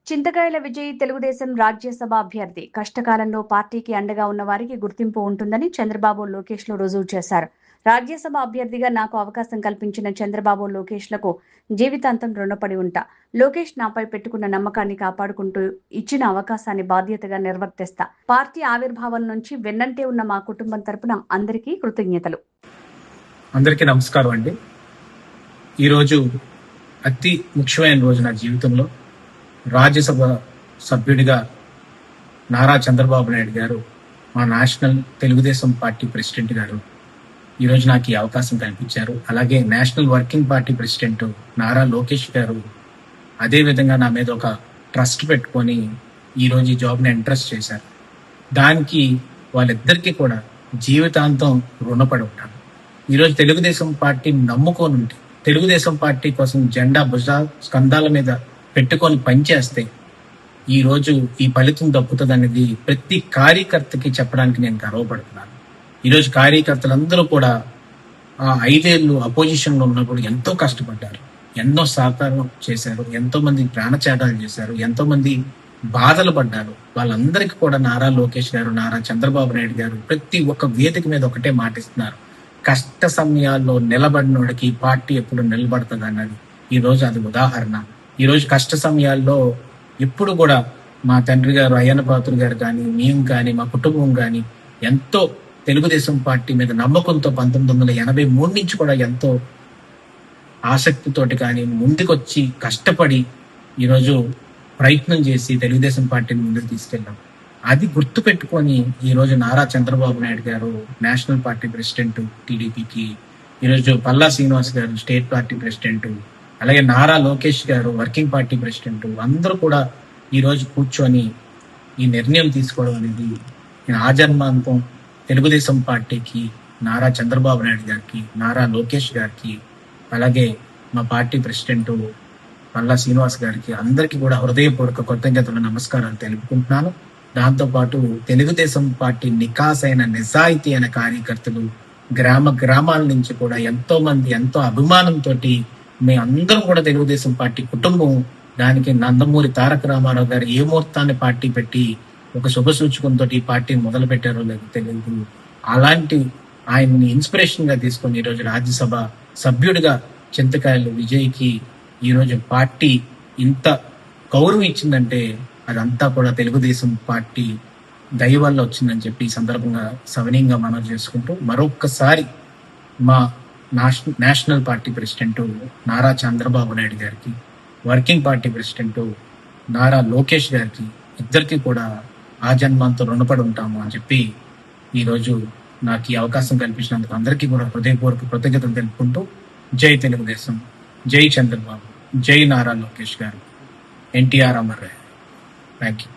చింతకాయల విజయ్ తెలుగుదేశం రాజ్యసభ అభ్యర్థి. కష్టకాలంలో పార్టీకి అండగా ఉన్న వారికి గుర్తింపు ఉంటుందని చంద్రబాబు, లోకేష్లు రుజువు చేశారు. రాజ్యసభ అభ్యర్థిగా నాకు అవకాశం కల్పించిన చంద్రబాబు, లోకేష్లకు జీవితాంతం రుణపడి ఉంటా. లోకేష్ నాపై పెట్టుకున్న నమ్మకాన్ని కాపాడుకుంటూ ఇచ్చిన అవకాశాన్ని బాధ్యతగా నిర్వర్తిస్తా. పార్టీ ఆవిర్భావం నుంచి వెన్నంటే ఉన్న మా కుటుంబం తరపున అందరికీ కృతజ్ఞతలు. అందరికీ నమస్కారం అండి. ఈరోజు అతి ముఖ్యమైన రోజు నా జీవితంలో. రాజ్యసభ సభ్యుడిగా నారా చంద్రబాబు నాయుడు గారు, మా నేషనల్ తెలుగుదేశం పార్టీ ప్రెసిడెంట్ గారు ఈరోజు నాకు ఈ అవకాశం కల్పించారు. అలాగే national working party president Nara Lokesh గారు అదేవిధంగా నా మీద ఒక ట్రస్ట్ పెట్టుకొని ఈరోజు ఈ జాబ్ని ఇంట్రెస్ట్ చేశారు. దానికి వాళ్ళిద్దరికీ కూడా జీవితాంతం రుణపడి ఉంటాను. ఈరోజు తెలుగుదేశం పార్టీని నమ్ముకొని ఉంటే, తెలుగుదేశం పార్టీ కోసం జెండా స్కంధాల మీద పెట్టుకొని పనిచేస్తే ఈరోజు ఈ ఫలితం దక్కుతుంది అనేది ప్రతి కార్యకర్తకి చెప్పడానికి నేను గర్వపడుతున్నాను. ఈరోజు కార్యకర్తలందరూ కూడా ఆ 5 ఏళ్ళు అపోజిషన్లో ఉన్నప్పుడు ఎంతో కష్టపడ్డారు, ఎన్నో సహకారం చేశారు, ఎంతో మంది ప్రాణత్యాగాలు చేశారు, ఎంతో మంది బాధలు పడ్డారు. వాళ్ళందరికీ కూడా నారా లోకేష్ గారు, నారా చంద్రబాబు నాయుడు గారు ప్రతి ఒక్క వేదిక మీద ఒకటే మాటిస్తున్నారు: కష్ట సమయాల్లో నిలబడినోడికి పార్టీ ఎప్పుడు నిలబడుతుంది అన్నది ఈరోజు అది ఉదాహరణ. ఈరోజు కష్ట సమయాల్లో ఎప్పుడు కూడా మా తండ్రి గారు అయ్యన్న పాత్రుడు గారు కానీ, మేము కానీ, మా కుటుంబం కానీ ఎంతో తెలుగుదేశం పార్టీ మీద నమ్మకంతో 1983 నుంచి కూడా ఎంతో ఆసక్తితోటి కానీ ముందుకొచ్చి కష్టపడి ఈరోజు ప్రయత్నం చేసి తెలుగుదేశం పార్టీని ముందుకు తీసుకెళ్ళాం. అది గుర్తు పెట్టుకొని ఈరోజు నారా చంద్రబాబు నాయుడు గారు నేషనల్ పార్టీ ప్రెసిడెంట్ టీడీపీకి, ఈరోజు పల్లా శ్రీనివాస్ గారు స్టేట్ పార్టీ ప్రెసిడెంట్, అలాగే నారా లోకేష్ గారు వర్కింగ్ పార్టీ ప్రెసిడెంట్, అందరూ కూడా ఈరోజు కూర్చొని ఈ నిర్ణయం తీసుకోవడం అనేది నేను ఆజన్మాంతం తెలుగుదేశం పార్టీకి, నారా చంద్రబాబు నాయుడు గారికి, నారా లోకేష్ గారికి, అలాగే మా పార్టీ ప్రెసిడెంట్ పల్లా శ్రీనివాస్ గారికి అందరికీ కూడా హృదయపూర్వక కృతజ్ఞతలు, నమస్కారాలు తెలుపుకుంటున్నాను. దాంతోపాటు తెలుగుదేశం పార్టీ నికాసైన నిజాయితీ అయిన కార్యకర్తలు గ్రామాల నుంచి కూడా ఎంతో మంది ఎంతో అభిమానంతో మేము అందరం కూడా తెలుగుదేశం పార్టీ కుటుంబం. దానికి నందమూరి తారక రామారావు గారు ఏ ముహూర్తాన్ని పార్టీ పెట్టి ఒక శుభ సూచకంతో ఈ పార్టీని మొదలు పెట్టారో లేదు తెలియదు. అలాంటి ఆయన్ని ఇన్స్పిరేషన్ గా తీసుకొని ఈరోజు రాజ్యసభ సభ్యుడిగా చింతకాయలు విజయ్కి ఈరోజు పార్టీ ఇంత గౌరవం ఇచ్చిందంటే అదంతా కూడా తెలుగుదేశం పార్టీ దయ వల్ల వచ్చిందని చెప్పి ఈ సందర్భంగా సవినీయంగా మనవి చేసుకుంటూ మరొక్కసారి మా national party president Nara Chandrababu Naidu గారికి, working party president Nara Lokesh గారికి ఇద్దరికి కూడా ఆజన్మంతో రుణపడి ఉంటాము అని చెప్పి ఈరోజు నాకు ఈ అవకాశం కల్పించినందుకు అందరికీ కూడా హృదయపూర్వక కృతజ్ఞతలు తెలుపుకుంటూ జై తెలుగుదేశం, జై చంద్రబాబు, జై నారా లోకేష్ గారు, ఎన్టీఆర్ అమర్. Thank you.